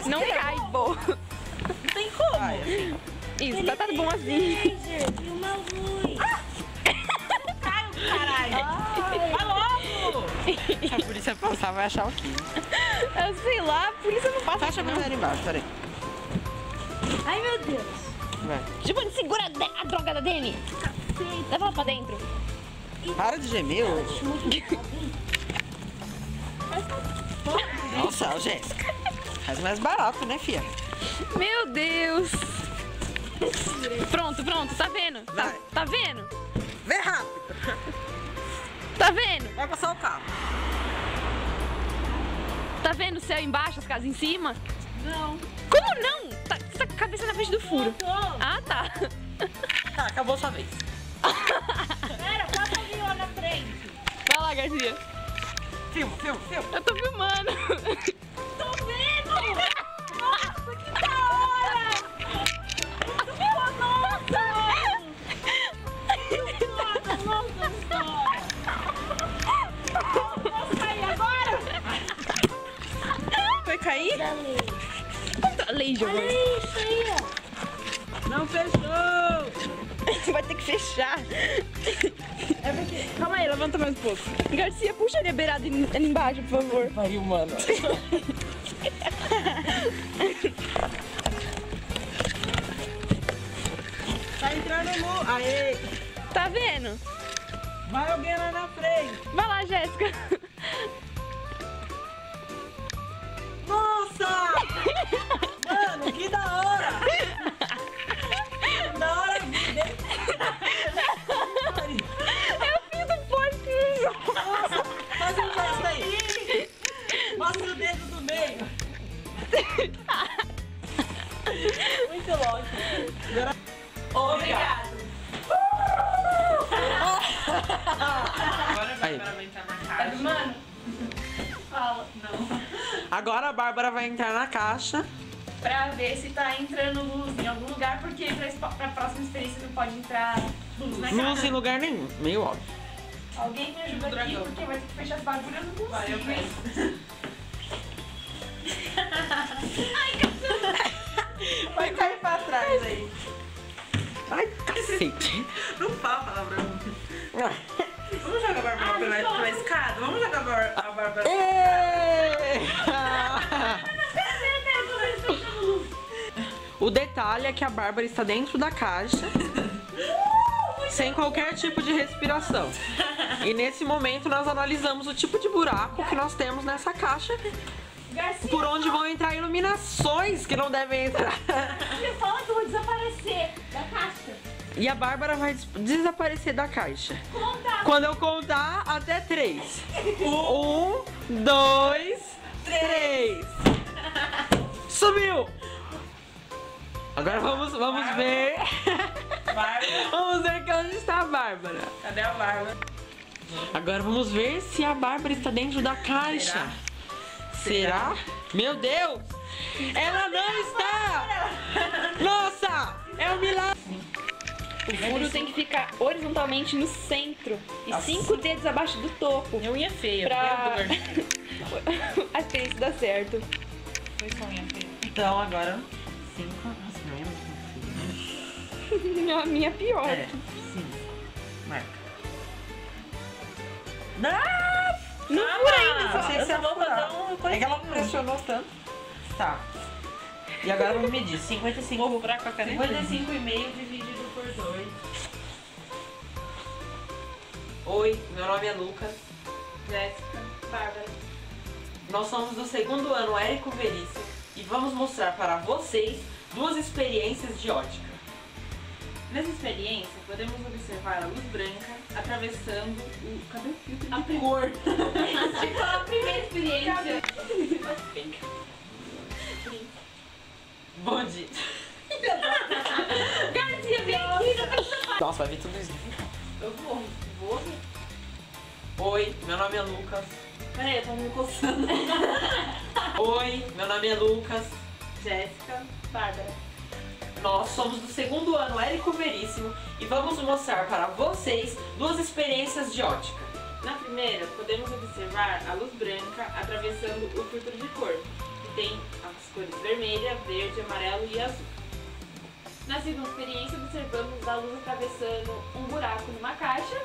Não cai, bo. Não tem como. Assim. Isso, tá bom assim. E uma luz. Cai, caralho. Vai logo. Se a polícia passar, vai achar o quê? Eu sei lá, a polícia não passa. Fecha a bandeira embaixo, peraí. Ai, meu Deus. Vai. Giovanni, segura a droga da Dani. Leva ela pra dentro. Para de gemer, ô. Nossa, Jéssica. Faz mais barato, né, filha? Meu Deus. Pronto, tá vendo? Vai. Tá vendo? Vê rápido. Tá vendo? Vai passar o carro. Tá vendo o céu embaixo, as casas em cima? Não. Como não? Você tá com a cabeça na frente do furo. Ah, tá. Tá, acabou sua vez. Pera, passa ali lá na frente. Vai lá, Garcia. Filma. Eu tô filmando. Tô vendo. Nossa, que da hora. Muito boa, nossa. Muito foda, nossa. Posso cair agora? Vai cair? Lei, Giovanni. Isso aí, ó. Não fechou. Vai ter que fechar. É porque... Calma aí, levanta mais um pouco. Garcia, puxa ali a beirada ali embaixo, por favor. Pariu, mano. Tá entrando no... Aê. Tá vendo? Vai alguém lá na frente. Vai lá, Jéssica. Nossa! Mano, que da hora! Da hora! Eu fiz um porquinho. Nossa! Faz um gesto aí! Mostra o dedo do meio! Muito longe! Agora... Obrigado! Aí. Mano! Fala, não. Agora a Bárbara vai entrar na caixa. Pra ver se tá entrando luz em algum lugar, porque pra próxima experiência não pode entrar luz na Luz casa. em lugar nenhum. Meio óbvio. Alguém me ajuda aqui, Dragão. porque vai ter que fechar as barulhas, eu não consigo. Vai, eu peço. Vai cair pra trás aí. Ai, cacete. Não fala palavrão. Vamos jogar a Bárbara pela escada? Vamos jogar a Bárbara pela Ê! O detalhe é que a Bárbara está dentro da caixa, sem qualquer tipo de respiração. E nesse momento nós analisamos o tipo de buraco que nós temos nessa caixa, por onde vão entrar iluminações que não devem entrar. Você fala que eu vou desaparecer da caixa. E a Bárbara vai desaparecer da caixa. Conta. Quando eu contar até 3. 1, 2, 3. Sumiu! Agora vamos ver. Bárbara. Vamos ver que onde está a Bárbara. Cadê a Bárbara? Agora vamos ver se a Bárbara está dentro da caixa. Será? Meu Deus! Ela não está! Nossa! É um milagre! O furo tem que ficar horizontalmente no centro e 5 dedos abaixo do topo. É unha feia. Pra a experiência dar certo. Foi só unha feia. Então agora 5. Nossa, não é muito feio. A minha pior. É, 5. Marca. Não Calma, fura ainda. Achei que eu você só vou ia furar. fazer um É que coisinho. ela pressionou tanto. Tá. E agora vamos medir. 55. Vou furar com a caneta. 55,5 dividido por 2. Oi, meu nome é Lucas. Jéssica, Bárbara. Nós somos do segundo ano Érico Veríssimo e vamos mostrar para vocês 2 experiências de ótica. Nessa experiência, podemos observar a luz branca atravessando o... Cadê o filtro? A cor. Tipo, a primeira experiência. Bom dia. Garcia, vem aqui. Nossa, vai ver tudo isso. Eu vou. Oi, meu nome é Lucas. Peraí, eu tô me coçando. Oi, meu nome é Lucas. Jéssica, Bárbara. Nós somos do segundo ano Érico Veríssimo e vamos mostrar para vocês 2 experiências de ótica. Na primeira, podemos observar a luz branca atravessando o filtro de cor. que tem as cores vermelha, verde, amarelo e azul. Na segunda experiência, observamos a luz atravessando um buraco numa caixa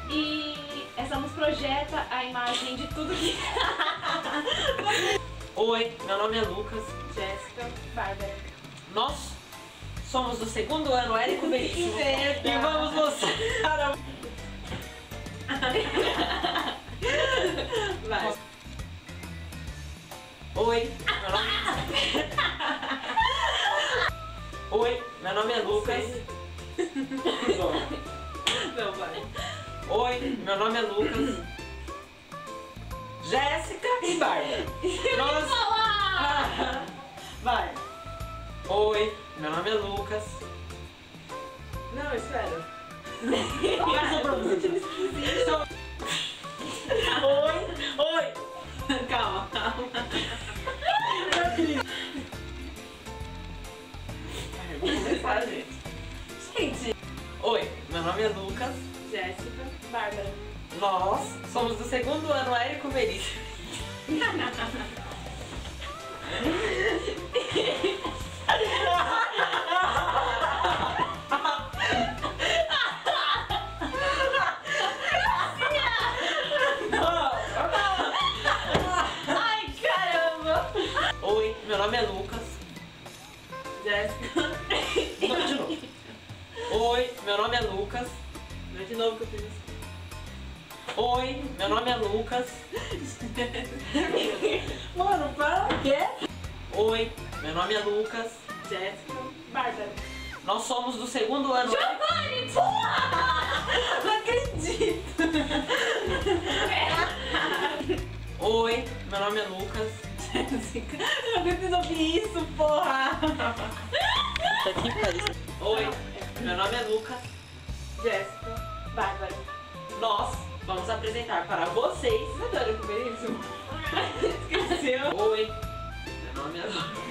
e essa luz projeta a imagem de tudo que... Oi, meu nome é Lucas. Jéssica, Bárbara. Nós somos do segundo ano Érico Veríssimo e vamos mostrar a... Vai. Oi, meu nome... Oi, meu nome é Lucas. Não, vai. Oi, meu nome é Lucas. Jéssica e Bárbara. Nós... Vai. Oi, meu nome é Lucas. Não, espera. Oi. Calma, calma. Vamos começar, gente. Gente. Oi, meu nome é Lucas. Jéssica, Bárbara. Nós somos do segundo ano Érico Veríssimo. Ai, caramba! Oi, meu nome é Lucas. Jéssica. Vamos de novo. Oi, meu nome é Lucas. Não é de novo que eu fiz isso. Oi, meu nome é Lucas. Mano, para o quê? Oi, meu nome é Lucas. Jéssica, Bárbara. Nós somos do segundo ano. Giovanni, porra! Não acredito. Oi, meu nome é Lucas. Jéssica, eu não preciso ouvir isso, porra. Oi, meu nome é Lucas. Jéssica, Bárbara. Nós vamos apresentar para vocês. Você adora comer isso? Esqueceu. Oi, meu nome é Lucas.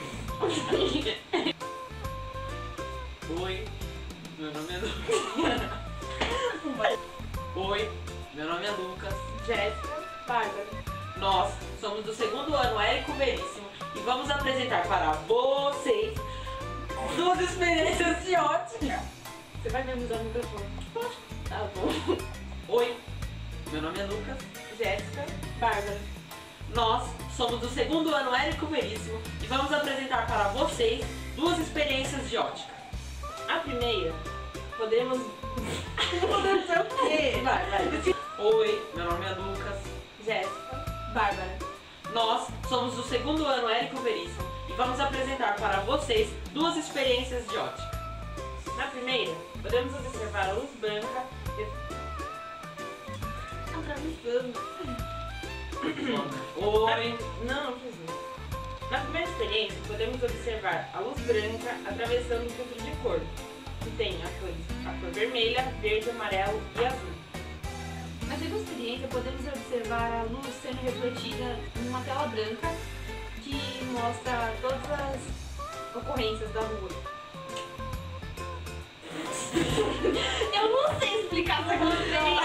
Oi, meu nome é Lucas. Oi, meu nome é Lucas. Jéssica, Bárbara. Nós somos do segundo ano Érico Veríssimo e vamos apresentar para vocês duas experiências de ótica. Você vai mesmo usar o microfone? Tá bom. Oi, meu nome é Lucas. Jéssica, Bárbara. Nós somos do segundo ano Érico Veríssimo e vamos apresentar para vocês duas experiências de ótica. A primeira, podemos Ser o quê? Vai. Oi, meu nome é Lucas. Jéssica, Bárbara. Nós somos do segundo ano Érico Veríssimo e vamos apresentar para vocês duas experiências de ótica. Na primeira, podemos observar a luz branca. Oi, Não fiz isso. Na primeira experiência, podemos observar a luz branca atravessando um filtro de cor, que tem a cor vermelha, verde, amarelo e azul. Na segunda experiência, podemos observar a luz sendo refletida numa tela branca que mostra todas as ocorrências da rua. Eu não sei explicar essa segunda experiência.